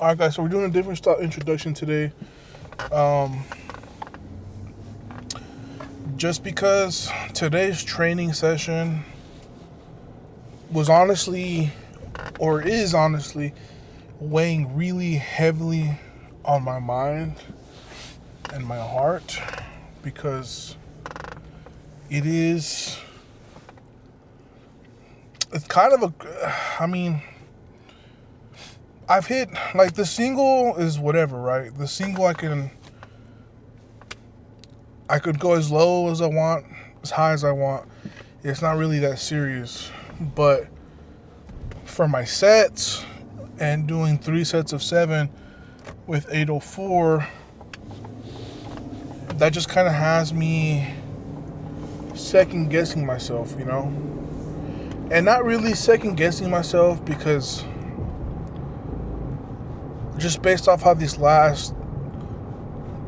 All right, guys. So we're doing a different style introduction today. Um, just because today's training session was honestly, or is honestly, weighing really heavily on my mind and my heart because it is. It's kind of a. I mean, I've hit like the single is whatever, right? The single I could go as low as I want, as high as I want. It's not really that serious. But for my sets and doing 3 sets of 7 with 804, that just kind of has me second guessing myself, you know? And not really second guessing myself because just based off how these last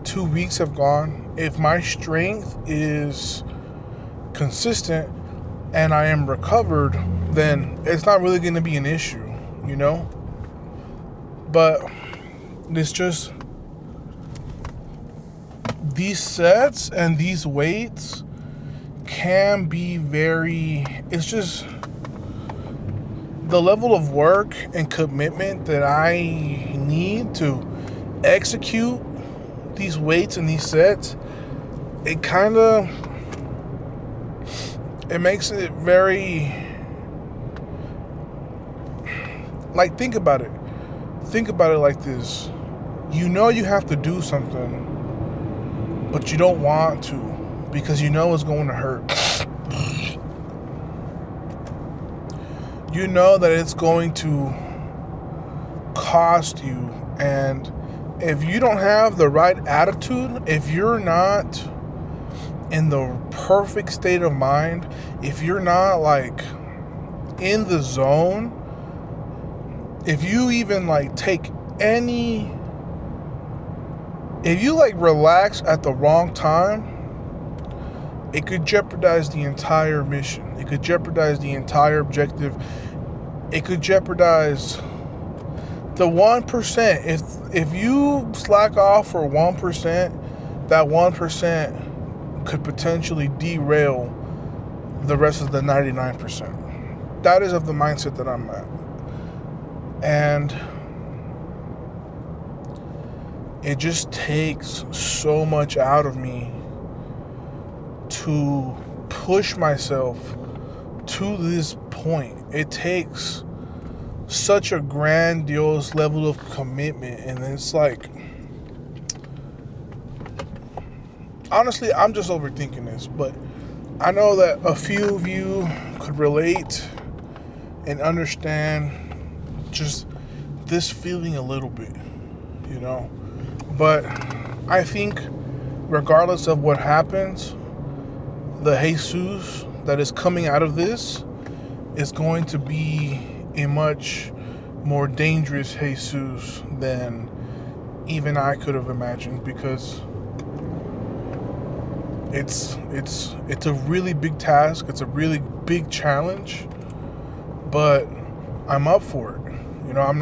2 weeks have gone, if my strength is consistent and I am recovered, then it's not really going to be an issue, you know? But it's just these sets and these weights can be it's just the level of work and commitment that I need to execute these weights and these sets. It makes it very, like, think about it like this. You know you have to do something, but you don't want to because you know it's going to hurt. You know that it's going to cost you, and if you don't have the right attitude, if you're not in the perfect state of mind, if you're not like in the zone, if you even like if you like relax at the wrong time, it could jeopardize the entire mission. It could jeopardize the entire objective. It could jeopardize the 1%. If you slack off for 1%, that 1% could potentially derail the rest of the 99%. That is of the mindset that I'm at. And it just takes so much out of me to push myself to this point. It takes such a grandiose level of commitment, and it's like, honestly, I'm just overthinking this, but I know that a few of you could relate and understand just this feeling a little bit, you know? But I think regardless of what happens, the Jesus that is coming out of this is going to be a much more dangerous Jesus than even I could have imagined, because it's a really big task. It's a really big challenge, but I'm up for it. You know, I'm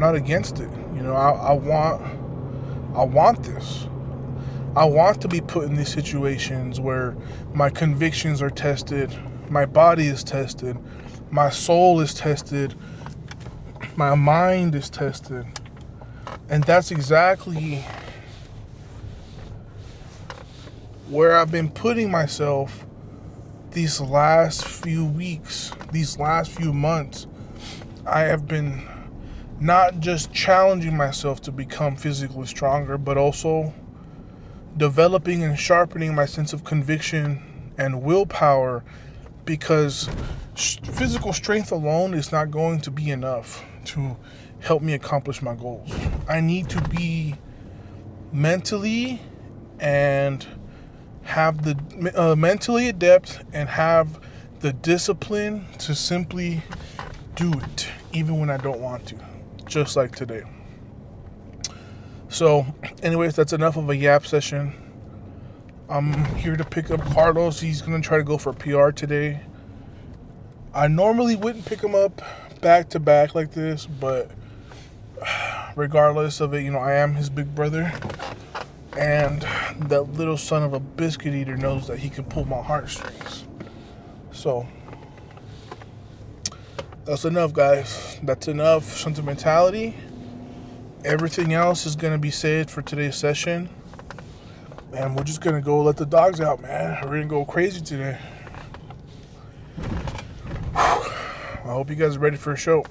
not against it. You know, I want this. I want to be put in these situations where my convictions are tested, my body is tested, my soul is tested, my mind is tested. And that's exactly where I've been putting myself these last few weeks, these last few months. I have been not just challenging myself to become physically stronger, but also developing and sharpening my sense of conviction and willpower, because physical strength alone is not going to be enough to help me accomplish my goals. I need to be mentally and have the mentally adept and have the discipline to simply do it even when I don't want to, just like today. So anyways, that's enough of a yap session. I'm here to pick up Carlos. He's going to try to go for a PR today. I normally wouldn't pick him up back to back like this, but regardless of it, I am his big brother. And that little son of a biscuit eater knows that he can pull my heartstrings. So, that's enough, guys. That's enough sentimentality. Everything else is going to be saved for today's session. And we're just going to go let the dogs out, man. We're going to go crazy today. I hope you guys are ready for a show.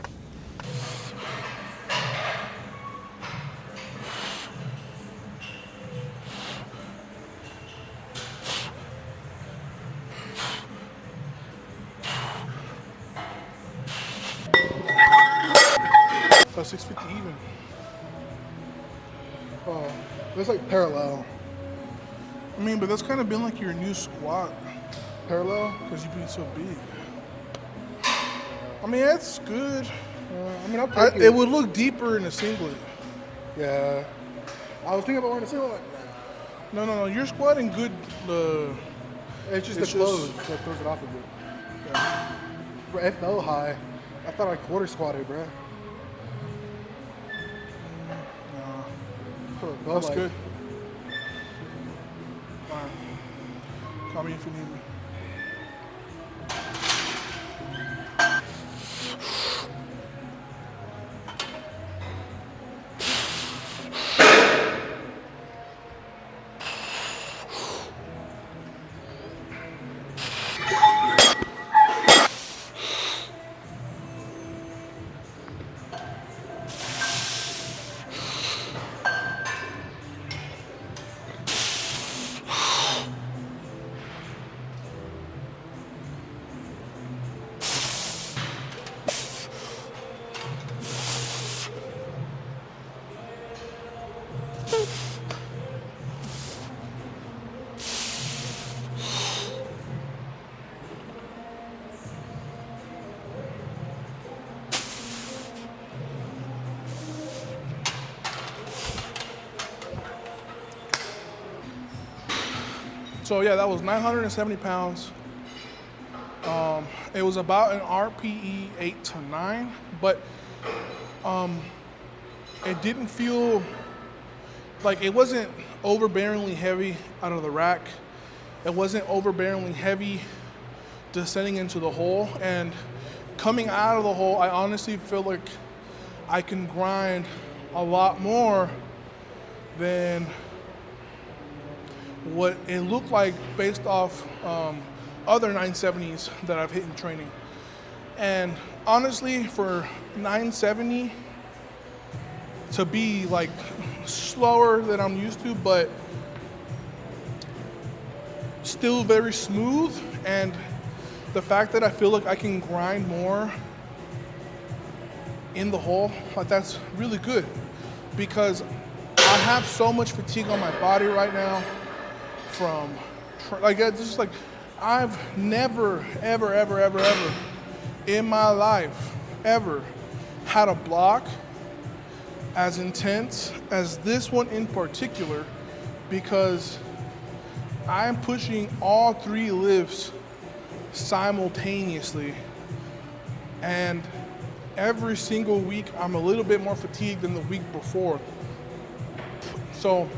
That's 650 even. Oh, that's like parallel. I mean, but that's kind of been like your new squat. Parallel? Because you've been so big. I mean, that's good. I mean, I'll take it. It would look deeper in a singlet. Yeah. I was thinking about wearing a singlet. No. You're squatting good. It's just the clothes that throws it off a bit. Yeah. Bro, it fell high. I thought I quarter squatted, bro. No. That's good. Fine. Call me if you need me. So yeah, that was 970 pounds. It was about an RPE 8 to 9, but it didn't feel like it wasn't overbearingly heavy out of the rack. It wasn't overbearingly heavy descending into the hole, and coming out of the hole, I honestly feel like I can grind a lot more than what it looked like based off other 970s that I've hit in training. And honestly, for 970 to be like slower than I'm used to, but still very smooth, and the fact that I feel like I can grind more in the hole, like that's really good, because I have so much fatigue on my body right now from like it's just like I've never ever in my life ever had a block as intense as this one in particular, because I'm pushing all 3 lifts simultaneously, and every single week I'm a little bit more fatigued than the week before. So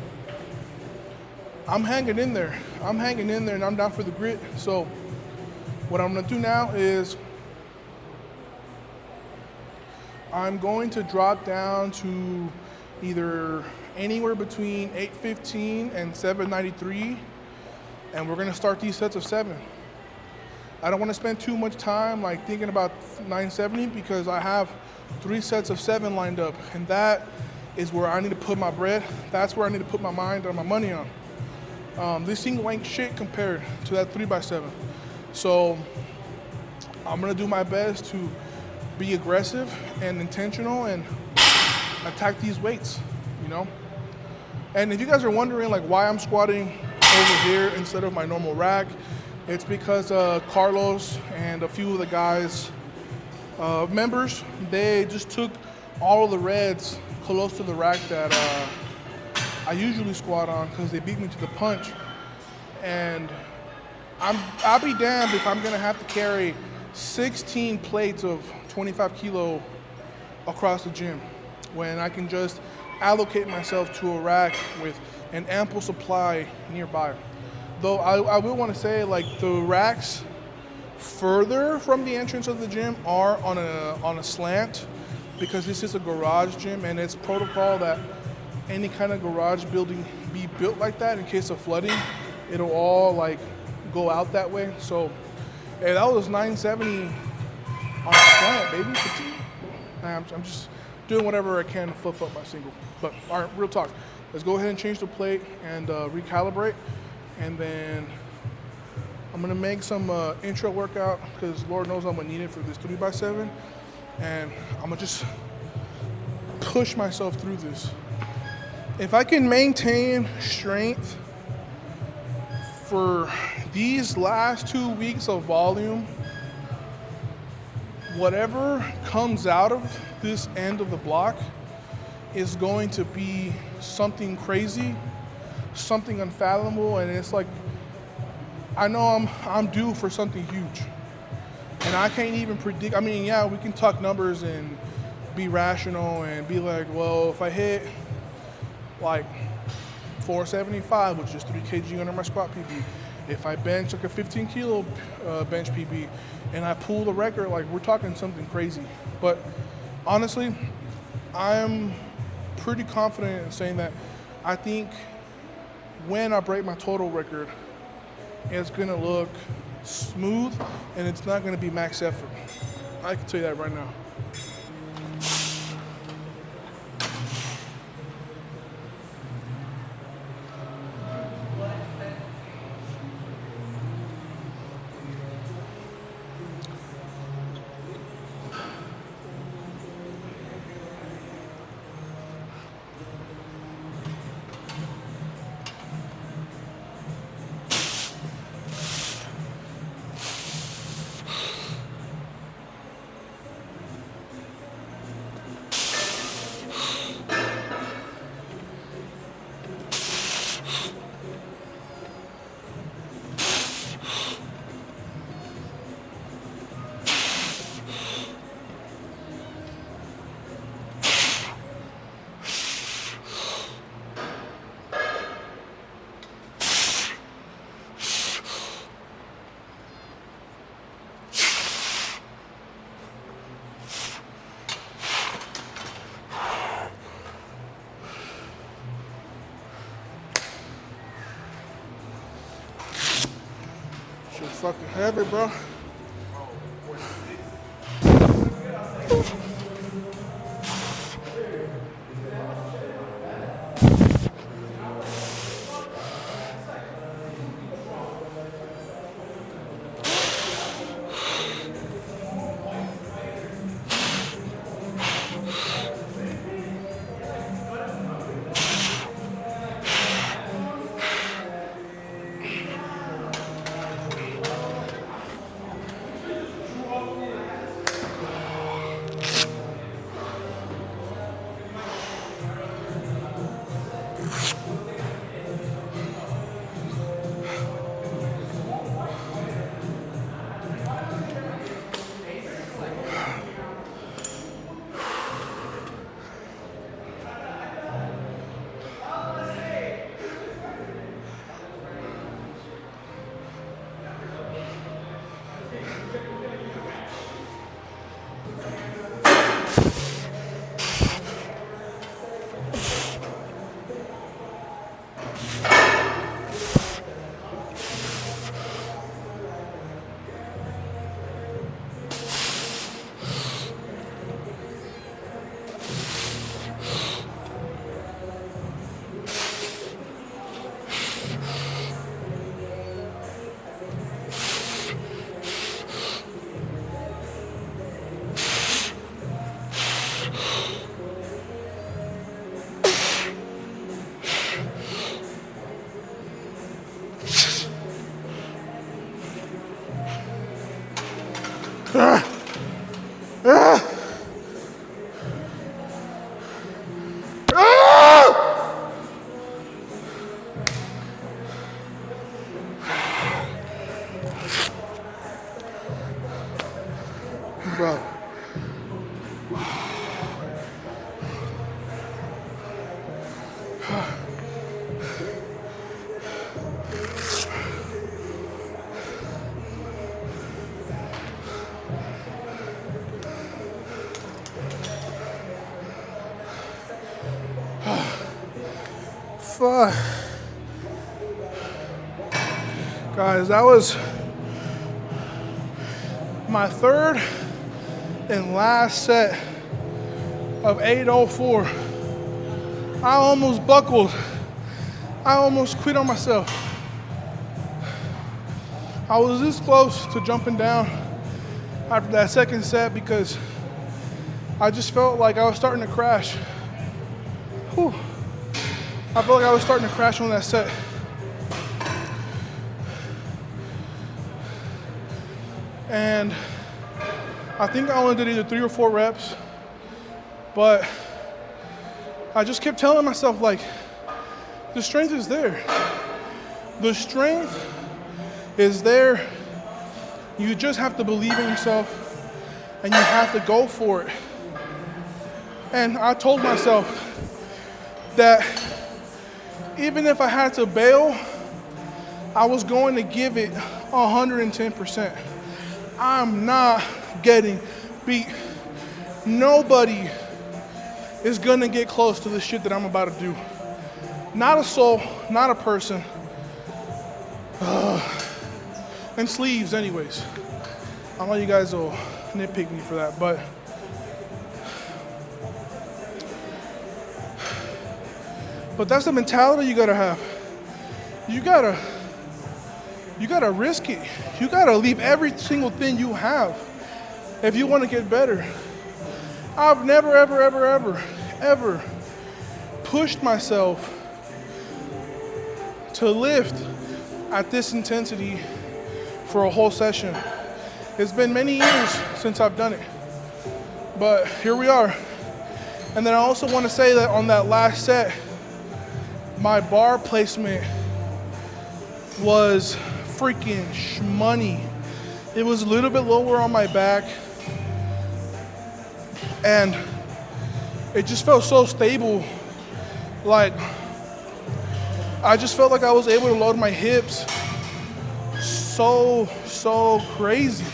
I'm hanging in there, and I'm down for the grit. So what I'm gonna do now is I'm going to drop down to either anywhere between 815 and 793, and we're gonna start these sets of 7. I don't wanna spend too much time like thinking about 970, because I have 3 sets of 7 lined up, and that is where I need to put my bread. That's where I need to put my mind and my money on. This single ain't shit compared to that 3x7. So I'm gonna do my best to be aggressive and intentional and attack these weights, you know? And if you guys are wondering like why I'm squatting over here instead of my normal rack, it's because Carlos and a few of the guys, members, they just took all of the reds close to the rack that I usually squat on, because they beat me to the punch. And I'll be damned if I'm gonna have to carry 16 plates of 25 kilo across the gym. when I can just allocate myself to a rack with an ample supply nearby. Though I will want to say, like, the racks further from the entrance of the gym are on a slant, because this is a garage gym and it's protocol that any kind of garage building be built like that in case of flooding. It'll all like go out that way. So hey, that was 970 on a slant, baby. I'm just doing whatever I can to flip up my single. But all right, real talk. Let's go ahead and change the plate and recalibrate, and then I'm gonna make some intro workout, because Lord knows I'm gonna need it for this 3x7, and I'm gonna just push myself through this. If I can maintain strength for these last 2 weeks of volume, whatever comes out of this end of the block is going to be something crazy, something unfathomable, and it's like, I know I'm due for something huge. And I can't even predict. I mean, yeah, we can talk numbers and be rational and be like, well, if I hit like 475, which is 3 kg under my squat PB, if I bench like a 15 kilo bench PB and I pull the record, like, we're talking something crazy. But honestly, I'm pretty confident in saying that I think when I break my total record, it's gonna look smooth and it's not gonna be max effort. I can tell you that right now. Shit's fucking heavy, bro. Bro. Fuck. Guys, that was my third and last set of 804. I almost buckled. I almost quit on myself. I was this close to jumping down after that second set because I just felt like I was starting to crash. Whew. I felt like I was starting to crash on that set. And I think I only did either 3 or 4 reps, but I just kept telling myself, like, the strength is there. The strength is there. You just have to believe in yourself and you have to go for it. And I told myself that even if I had to bail, I was going to give it 110%. I'm not getting beat. Nobody is gonna get close to the shit that I'm about to do. Not a soul, not a person. And sleeves anyways. I know you guys will nitpick me for that, but that's the mentality you gotta have. You gotta risk it. You gotta leave every single thing you have if you wanna get better. I've never, ever pushed myself to lift at this intensity for a whole session. It's been many years since I've done it, but here we are. And then I also want to say that on that last set, my bar placement was freaking shmoney. It was a little bit lower on my back, and it just felt so stable. Like, I just felt like I was able to load my hips so crazy.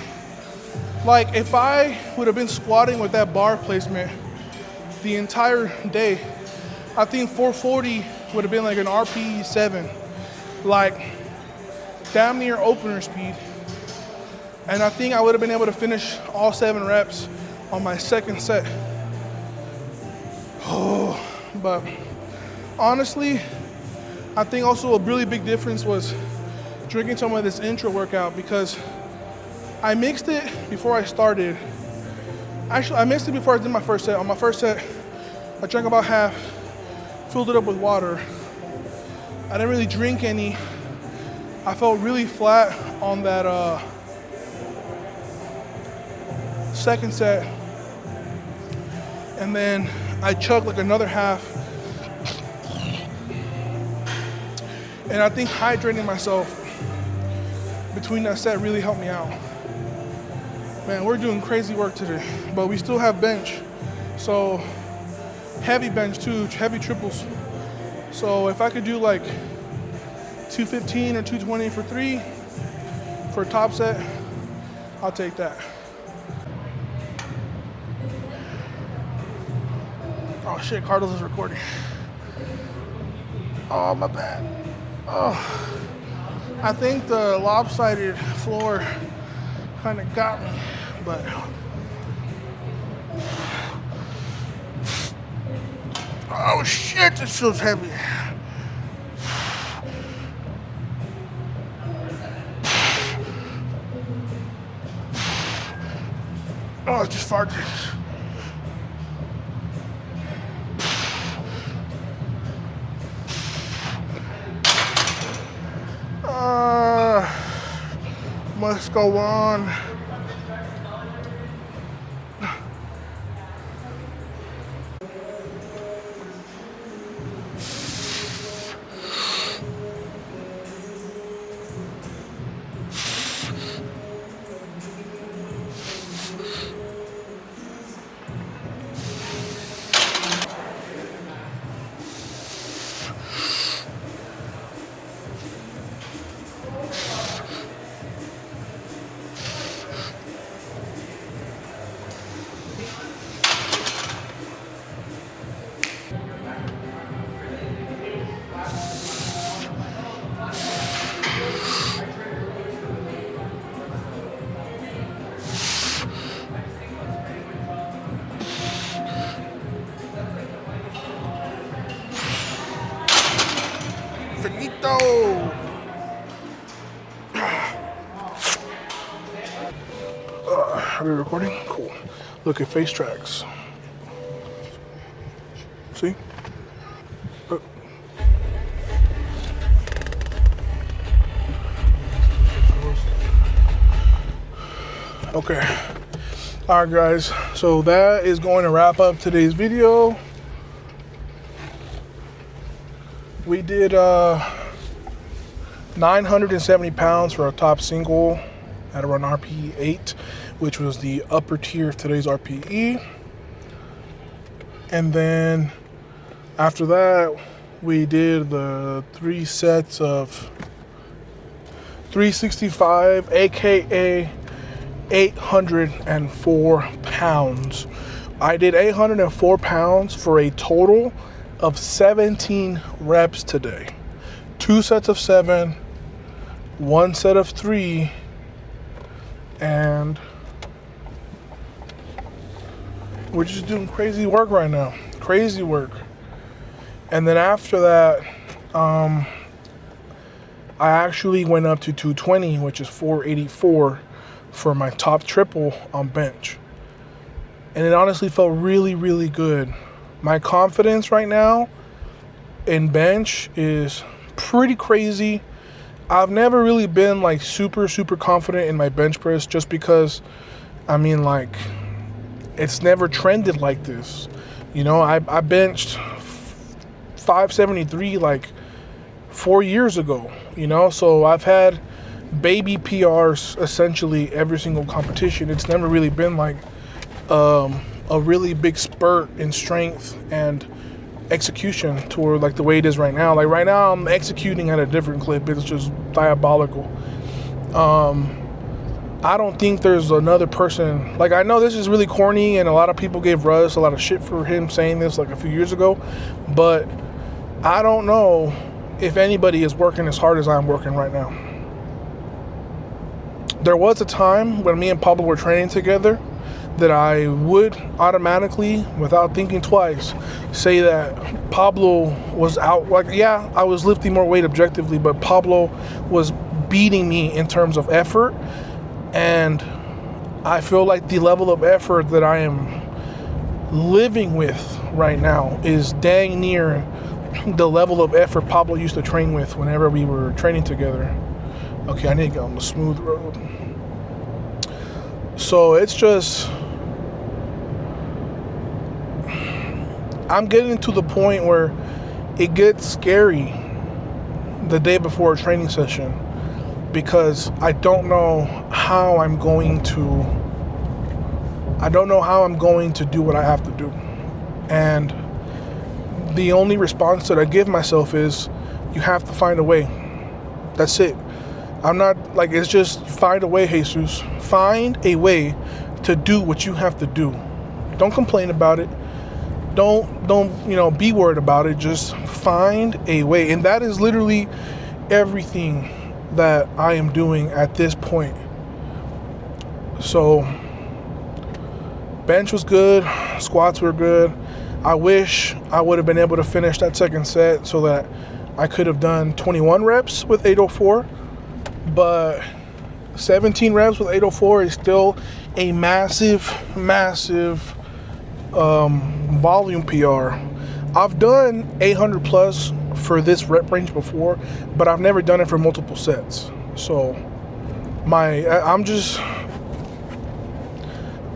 Like, if I would have been squatting with that bar placement the entire day, I think 440 would have been like an RPE 7, like damn near opener speed. And I think I would have been able to finish all 7 reps on my second set. Oh, but honestly, I think also a really big difference was drinking some of this intro workout, because I mixed it before I started. Actually, I mixed it before I did my first set. On my first set, I drank about half, filled it up with water. I didn't really drink any. I felt really flat on that second set. And then I chugged like another half. And I think hydrating myself between that set really helped me out. Man, we're doing crazy work today, but we still have bench. So heavy bench too, heavy triples. So if I could do like 215 or 220 for 3 for a top set, I'll take that. Oh shit, Carlos is recording. Oh, my bad. Oh, I think the lopsided floor kind of got me, but oh shit, this feels heavy. Oh, it just farted. Must go on. Finito. Are we recording? Cool. Look at face tracks. See? Look. Okay. Alright guys, so that is going to wrap up today's video. We did 970 pounds for our top single at around RPE 8, which was the upper tier of today's RPE. And then after that, we did the 3 sets of 365, aka 804 pounds. I did 804 pounds for a total of 17 reps today. 2 sets of 7, 1 set of 3, and we're just doing crazy work right now. Crazy work. And then after that, I actually went up to 220, which is 484 for my top triple on bench. And it honestly felt really, really good. My confidence right now in bench is pretty crazy. I've never really been like super confident in my bench press, just because, I mean, like, it's never trended like this. You know, I benched 573 like 4 years ago, you know, so I've had baby PRs essentially every single competition. It's never really been like a really big spurt in strength and execution toward like the way it is right now. Like right now I'm executing at a different clip. It's just diabolical. I don't think there's another person, like, I know this is really corny and a lot of people gave Russ a lot of shit for him saying this like a few years ago, but I don't know if anybody is working as hard as I'm working right now. There was a time when me and Pablo were training together that I would automatically, without thinking twice, say that Pablo was out. Like, yeah, I was lifting more weight objectively, but Pablo was beating me in terms of effort. And I feel like the level of effort that I am living with right now is dang near the level of effort Pablo used to train with whenever we were training together. Okay, I need to get on the smooth road. So it's just, I'm getting to the point where it gets scary the day before a training session, because I don't know how I'm going to do what I have to do. And the only response that I give myself is, you have to find a way. That's it. I'm not like, it's just find a way, Jesus. Find a way to do what you have to do. Don't complain about it. Don't be worried about it. Just find a way. And that is literally everything that I am doing at this point. So bench was good, squats were good. I wish I would have been able to finish that second set so that I could have done 21 reps with 804, but 17 reps with 804 is still a massive volume PR. I've done 800 plus for this rep range before, but I've never done it for multiple sets. So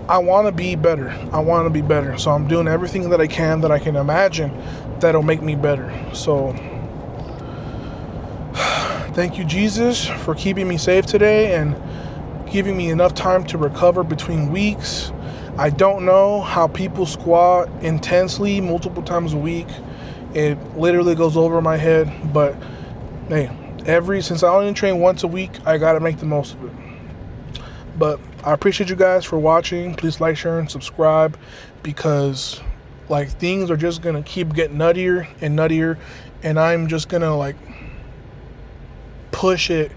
I want to be better. So I'm doing everything that I can imagine that'll make me better. So thank you, Jesus, for keeping me safe today and giving me enough time to recover between weeks. I don't know how people squat intensely multiple times a week. It literally goes over my head, but hey, since I only train once a week, I gotta make the most of it. But I appreciate you guys for watching. Please like, share, and subscribe, because like things are just gonna keep getting nuttier and nuttier, and I'm just gonna like push it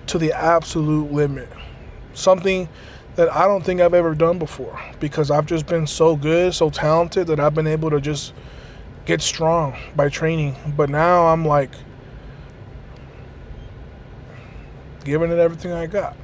to the absolute limit. Something that I don't think I've ever done before, because I've just been so good, so talented, that I've been able to just get strong by training. But now I'm like giving it everything I got.